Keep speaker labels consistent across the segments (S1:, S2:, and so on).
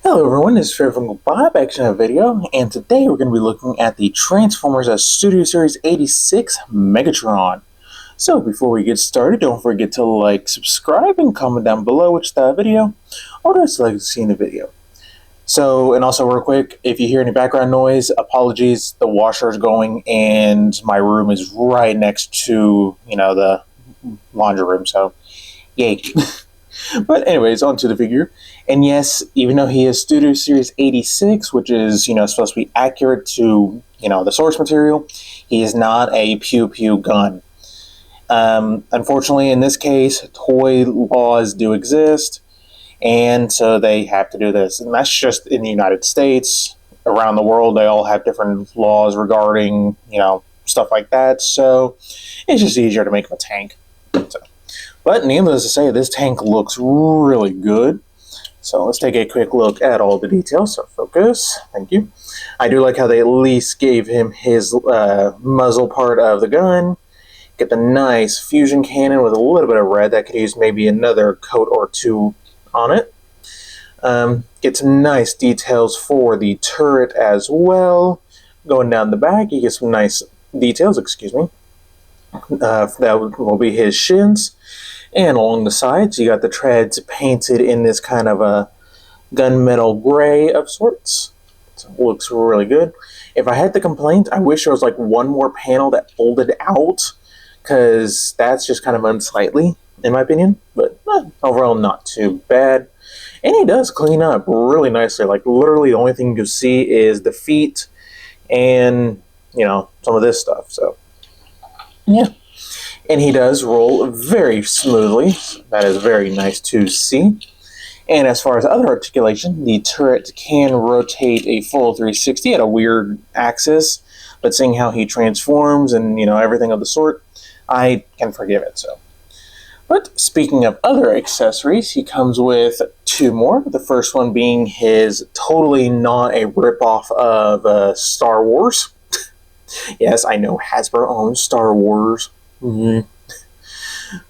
S1: Hello everyone, this is Fair from Bob, back to another video, and today we're going to be looking at the Transformers Studio Series 86 Megatron. So before we get started, don't forget to like, subscribe, and comment down below which video or else like to see in the video. So, and also real quick, if you hear any background noise, apologies, the washer is going and my room is right next to, the laundry room, so yay. But anyways, on to the figure. And yes, even though he is Studio Series 86, which is, supposed to be accurate to, the source material, he is not a pew-pew gun. Unfortunately, in this case, toy laws do exist, and so they have to do this. And that's just in the United States. Around the world, they all have different laws regarding, stuff like that. So it's just easier to make him a tank. So. But needless to say, this tank looks really good. So let's take a quick look at all the details. So focus, thank you. I do like how they at least gave him his muzzle part of the gun. Get the nice fusion cannon with a little bit of red. That could use maybe another coat or two on it. Get some nice details for the turret as well. Going down the back, you get some nice details, excuse me. That will be his shins. And along the sides, you got the treads painted in this kind of a gunmetal gray of sorts. So it looks really good. If I had to complain, I wish there was like one more panel that folded out, because that's just kind of unsightly, in my opinion. But overall, not too bad. And he does clean up really nicely. Like literally, the only thing you see is the feet and, some of this stuff. So, yeah. And he does roll very smoothly. That is very nice to see. And as far as other articulation, the turret can rotate a full 360 at a weird axis. But seeing how he transforms and, everything of the sort, I can forgive it. So, but speaking of other accessories, he comes with two more. The first one being his totally not a ripoff of Star Wars. Yes, I know Hasbro owns Star Wars.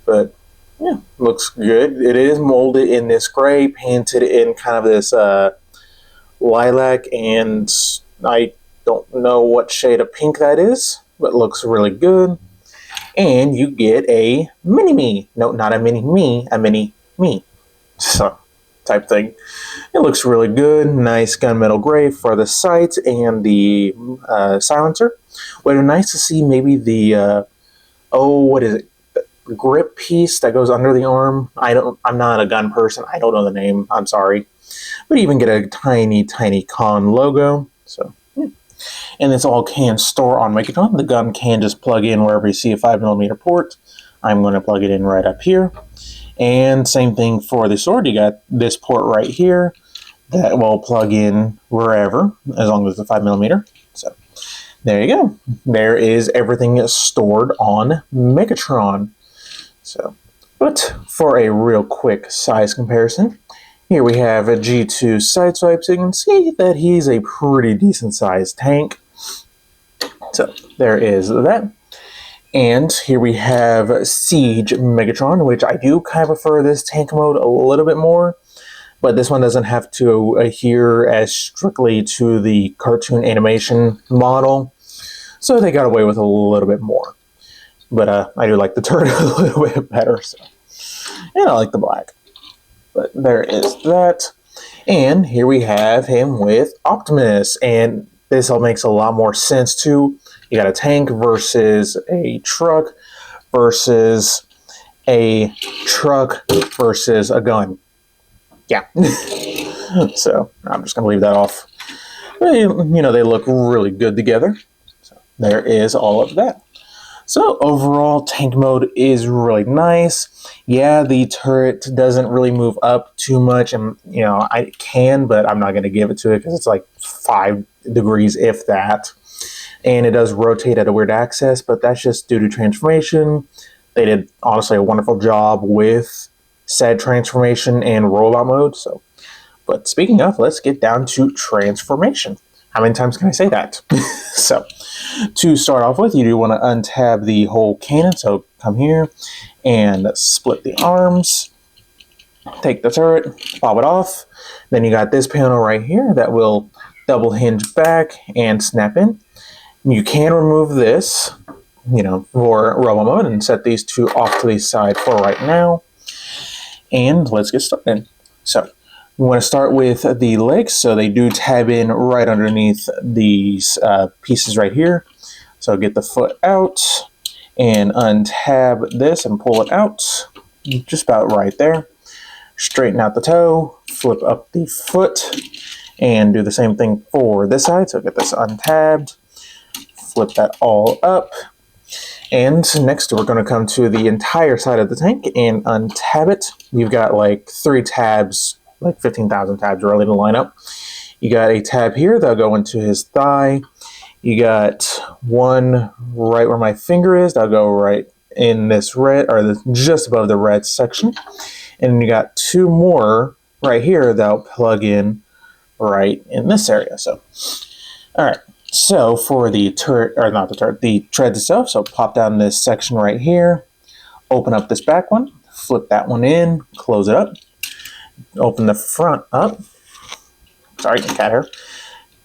S1: But yeah, looks good. It is molded in this gray, painted in kind of this lilac, and I don't know what shade of pink that is, but looks really good. And you get a mini-me. No, not a mini-me, a mini-me. So, type thing. It looks really good. Nice gunmetal gray for the sights and the silencer. Would be nice to see maybe the what is it? The grip piece that goes under the arm. I'm not a gun person. I don't know the name. I'm sorry. But you even get a tiny, tiny con logo. So, yeah. And this all can store on Megatron. The gun can just plug in wherever you see a 5mm port. I'm going to plug it in right up here. And same thing for the sword. You got this port right here that will plug in wherever, as long as it's a 5mm. So, there you go. There is everything stored on Megatron. So, but for a real quick size comparison, here we have a G2 side swipe, so you can see that he's a pretty decent sized tank. So there is that. And here we have Siege Megatron, which I do kind of prefer this tank mode a little bit more. But this one doesn't have to adhere as strictly to the cartoon animation model. So they got away with a little bit more. But I do like the turret a little bit better. So. And I like the black. But there is that. And here we have him with Optimus. And this all makes a lot more sense too. You got a tank versus a truck versus a gun. Yeah. So I'm just going to leave that off. But, they look really good together. So there is all of that. So overall, tank mode is really nice. Yeah, the turret doesn't really move up too much. And, I can, but I'm not going to give it to it because it's like 5 degrees, if that. And it does rotate at a weird axis, but that's just due to transformation. They did, honestly, a wonderful job with said transformation and robot mode. So, but speaking of, let's get down to transformation. How many times can I say that? So, to start off with, you do want to untab the whole cannon. So, come here and split the arms. Take the turret, pop it off. Then you got this panel right here that will double hinge back and snap in. You can remove this, for robot mode and set these two off to the side for right now. And let's get started. So we want to start with the legs. So they do tab in right underneath these pieces right here. So get the foot out and untab this and pull it out. Just about right there. Straighten out the toe, flip up the foot, and do the same thing for this side. So get this untabbed, flip that all up. And next we're going to come to the entire side of the tank and untab it. You've got like 3 tabs, like 15,000 tabs ready to line up. You got a tab here that'll go into his thigh. You got one right where my finger is. That'll go right in this red, or just above the red section. And you got 2 more right here that'll plug in right in this area. So, all right. So for the turret, or not the turret, the treads itself. So pop down this section right here, open up this back one, flip that one in, close it up, open the front up. Sorry, cat hair.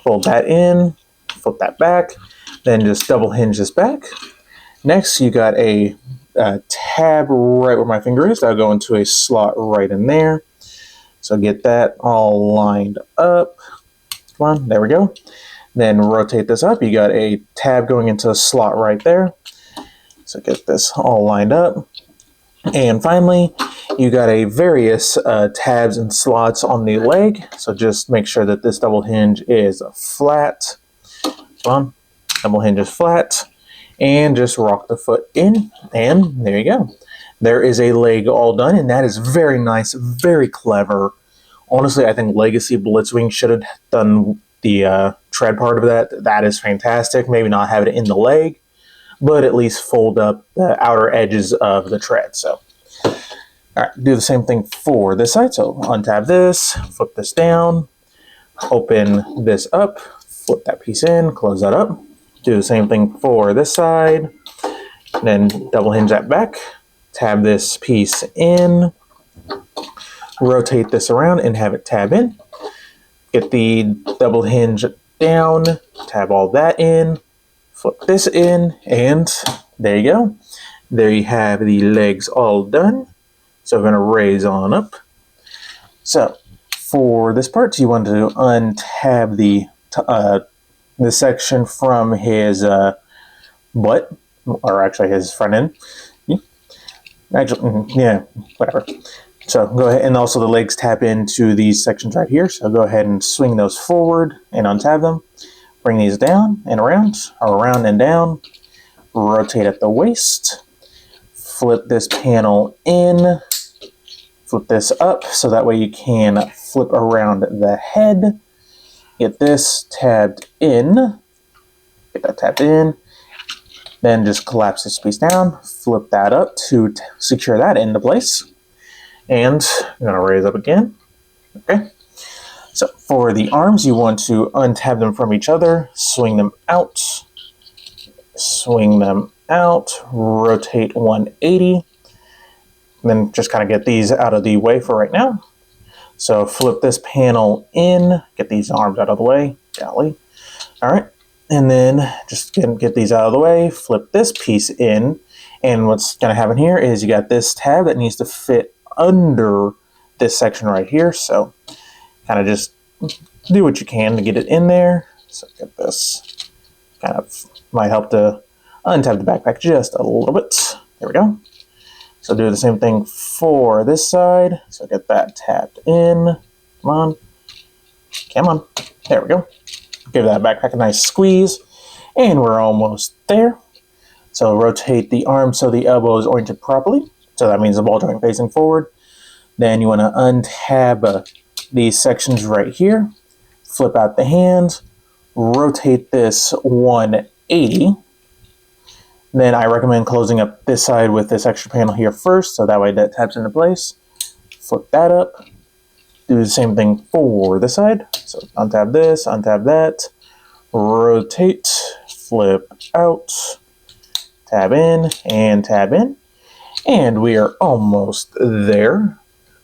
S1: Fold that in, flip that back, then just double hinge this back. Next, you got a tab right where my finger is. That'll go into a slot right in there. So get that all lined up. Come on, there we go. Then rotate this up. You got a tab going into a slot right there. So get this all lined up. And finally, you got a various tabs and slots on the leg. So just make sure that this double hinge is flat. Come on, double hinge is flat. And just rock the foot in, and there you go. There is a leg all done, and that is very nice, very clever. Honestly, I think Legacy Blitzwing should have done the tread part of that. That is fantastic. Maybe not have it in the leg, but at least fold up the outer edges of the tread. So, all right, do the same thing for this side. So untab this, flip this down, open this up, flip that piece in, close that up. Do the same thing for this side, then double hinge that back, tab this piece in, rotate this around and have it tab in. Get the double hinge down, tab all that in, flip this in, and there you go. There you have the legs all done. So we're going to raise on up. So for this part, you want to untab the section from his butt, or actually his front end. Actually, yeah, whatever. So go ahead, and also the legs tap into these sections right here. So go ahead and swing those forward and untab them. Bring these down and around, or around and down. Rotate at the waist. Flip this panel in. Flip this up so that way you can flip around the head. Get this tabbed in. Get that tabbed in. Then just collapse this piece down. Flip that up to secure that into place. And I'm going to raise up again. Okay. So for the arms, you want to untab them from each other. Swing them out. Swing them out. Rotate 180. And then just kind of get these out of the way for right now. So flip this panel in, get these arms out of the way, golly. All right, and then just get these out of the way, flip this piece in, and what's gonna happen here is you got this tab that needs to fit under this section right here, so kind of just do what you can to get it in there. So get this, kind of might help to untab the backpack just a little bit. There we go. So do the same thing for this side. So get that tapped in. Come on. Come on. There we go. Give that backpack a nice squeeze. And we're almost there. So rotate the arm so the elbow is oriented properly. So that means the ball joint facing forward. Then you want to untab these sections right here. Flip out the hand. Rotate this 180. Then I recommend closing up this side with this extra panel here first, so that way that taps into place. Flip that up. Do the same thing for this side. So untab this, untab that. Rotate, flip out, tab in, and tab in. And we are almost there.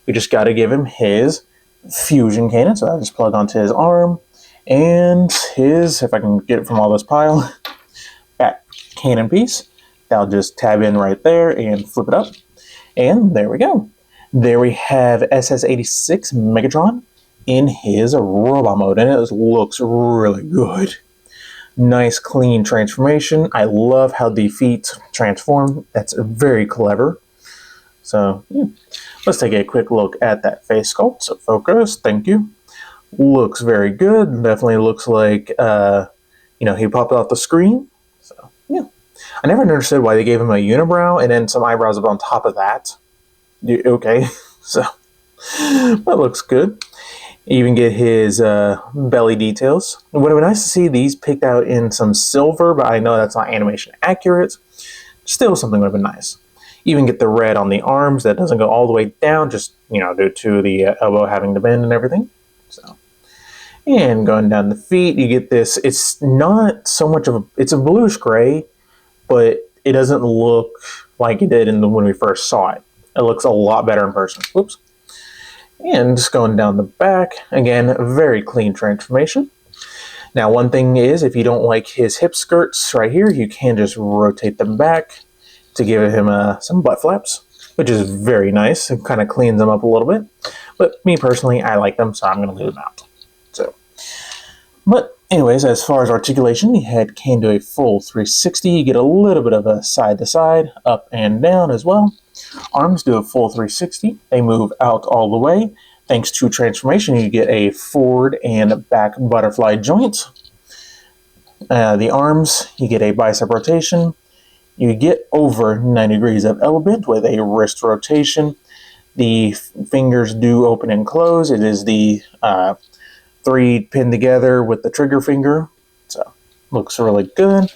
S1: we just got to give him his fusion cannon. So I'll just plug onto his arm and his, if I can get it from all this pile, back cannon piece. I'll just tab in right there and flip it up. And there we go. There we have SS86 Megatron in his robot mode, and it looks really good. Nice clean transformation. I love how the feet transform. That's very clever. So yeah. Let's take a quick look at that face sculpt. So focus, thank you. Looks very good. Definitely looks like he popped off the screen. So yeah. I never understood why they gave him a unibrow and then some eyebrows up on top of that. Okay, so that looks good. You even get his belly details. It would have been nice to see these picked out in some silver, but I know that's not animation accurate. Still, something would have been nice. You even get the red on the arms that doesn't go all the way down, just due to the elbow having to bend and everything. So, and going down the feet, you get this. It's not so much of it's a bluish gray, but it doesn't look like it did when we first saw it. It looks a lot better in person. Whoops. And just going down the back, again, very clean transformation. Now, one thing is, if you don't like his hip skirts right here, you can just rotate them back to give him some butt flaps, which is very nice. It kind of cleans them up a little bit. But me personally, I like them, so I'm going to leave them out. But anyways, as far as articulation, the head can do a full 360. You get a little bit of a side-to-side, up and down as well. Arms do a full 360. They move out all the way. Thanks to transformation, you get a forward and back butterfly joint. The arms, you get a bicep rotation. You get over 90 degrees of elbow bend with a wrist rotation. The fingers do open and close. It is the 3 pinned together with the trigger finger. So, looks really good.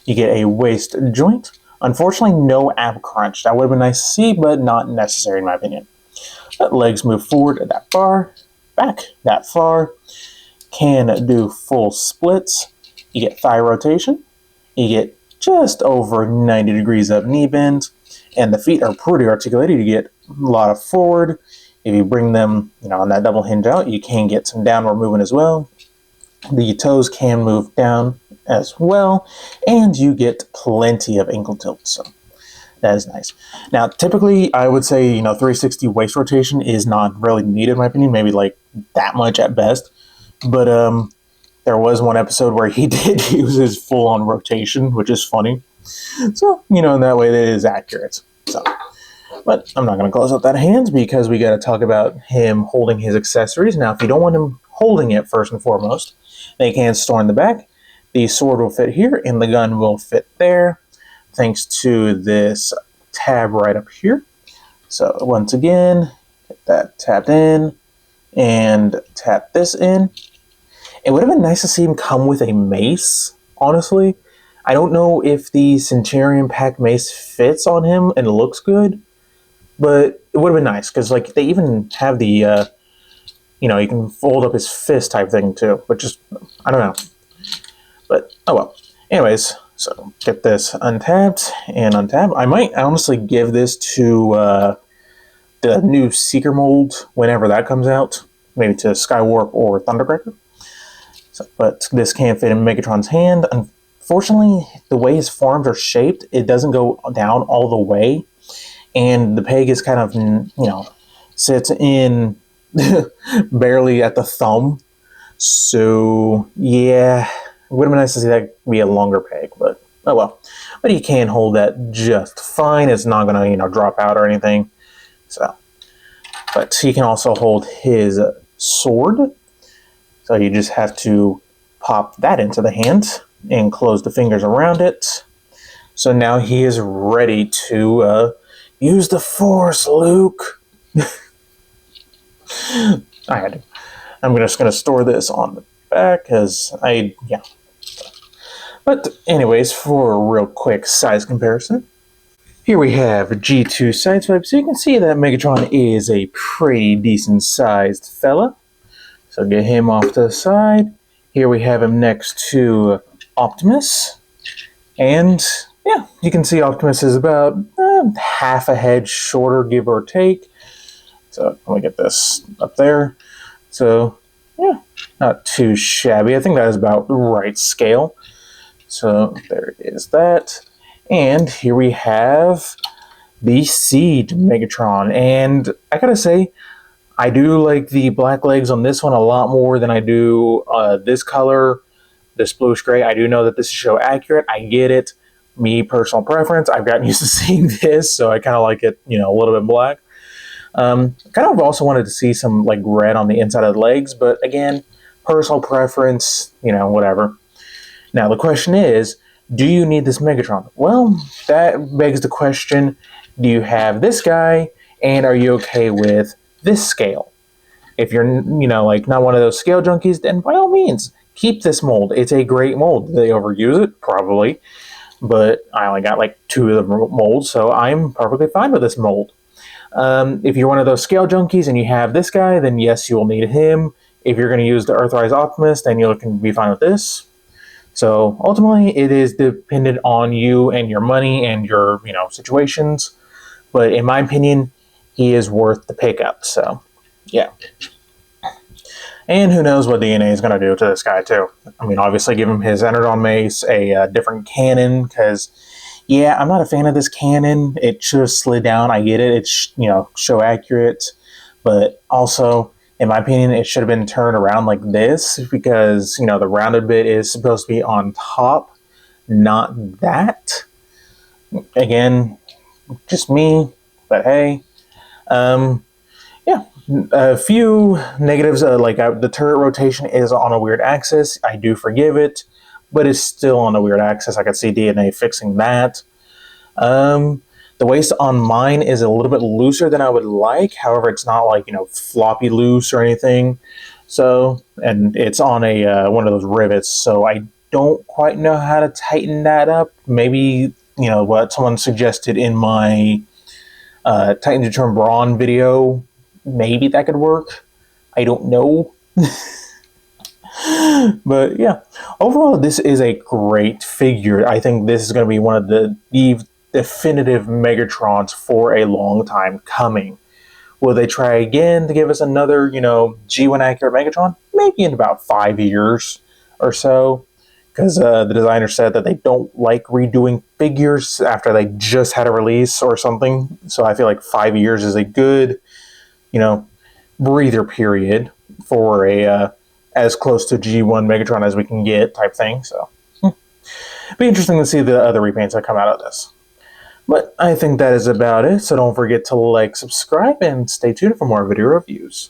S1: You get a waist joint. Unfortunately, no ab crunch. That would have been nice to see, but not necessary in my opinion. But legs move forward that far, back that far. Can do full splits. You get thigh rotation. You get just over 90 degrees of knee bend. And the feet are pretty articulated. You get a lot of forward. If you bring them, on that double hinge out, you can get some downward movement as well. The toes can move down as well, and you get plenty of ankle tilt, so that is nice. Now, typically, I would say, 360 waist rotation is not really needed, in my opinion, maybe like that much at best, but there was one episode where he did use his full-on rotation, which is funny, so, in that way, it is accurate, so. But I'm not going to close up that hand because we got to talk about him holding his accessories. Now, if you don't want him holding it first and foremost, they can store in the back. The sword will fit here and the gun will fit there thanks to this tab right up here. So once again, get that tapped in and tap this in. It would have been nice to see him come with a mace, honestly. I don't know if the Centurion Pack mace fits on him and looks good. But it would have been nice, because they even have the, you can fold up his fist type thing too. But just, I don't know. But, oh well. Anyways, so get this untapped and untapped. I might honestly give this to the new Seeker mold whenever that comes out. Maybe to Skywarp or Thundercracker. So, but this can fit in Megatron's hand. Unfortunately, the way his forearms are shaped, it doesn't go down all the way. And the peg is kind of, sits in barely at the thumb. So, yeah, it would have been nice to see that be a longer peg, but oh well. But he can hold that just fine. It's not going to, drop out or anything. So, but he can also hold his sword. So you just have to pop that into the hand and close the fingers around it. So now he is ready to use the Force, Luke. I had to. I'm just going to store this on the back because yeah. But anyways, for a real quick size comparison, here we have G2 Sideswipe. So you can see that Megatron is a pretty decent sized fella. So get him off to the side. Here we have him next to Optimus. And yeah, you can see Optimus is about half a head shorter, give or take. So let me get this up there. So yeah, not too shabby. I think that is about the right scale. So there is that. And here we have the Seed Megatron. And I gotta say, I do like the black legs on this one a lot more than I do this color, this bluish gray. I do know that this is show accurate. I get it. Me, personal preference. I've gotten used to seeing this, so I kind of like it, a little bit black. Kind of also wanted to see some like red on the inside of the legs, but again, personal preference, whatever. Now the question is, do you need this Megatron? Well, that begs the question, do you have this guy, and are you okay with this scale? If you're, like not one of those scale junkies, then by all means, keep this mold. It's a great mold. Do they overuse it? Probably. But I only got like 2 of the molds, so I'm perfectly fine with this mold. If you're one of those scale junkies and you have this guy, then yes, you will need him. If you're going to use the Earthrise Optimist, then you can be fine with this. So ultimately, it is dependent on you and your money and your situations. But in my opinion, he is worth the pickup. So yeah. And who knows what DNA is going to do to this guy too. I mean, obviously give him his Energon Mace, a different cannon, because yeah, I'm not a fan of this cannon. It should have slid down. I get it. It's, show accurate. But also, in my opinion, it should have been turned around like this because, the rounded bit is supposed to be on top, not that. Again, just me, but hey. Yeah, a few negatives, the turret rotation is on a weird axis. I do forgive it, but it's still on a weird axis. I could see DNA fixing that. The waist on mine is a little bit looser than I would like. However, it's not like, floppy loose or anything. So, and it's on a one of those rivets. So I don't quite know how to tighten that up. Maybe, what someone suggested in my Tighten to Turn Brawn video, maybe that could work. I don't know. But yeah, overall, this is a great figure. I think this is going to be one of the definitive Megatrons for a long time coming. Will they try again to give us another, G1 accurate Megatron? Maybe in about 5 years or so. Because the designer said that they don't like redoing figures after they just had a release or something. So I feel like 5 years is a good, breather period for a as close to G1 Megatron as we can get type thing. So be interesting to see the other repaints that come out of this. But I think that is about it. So don't forget to like, subscribe, and stay tuned for more video reviews.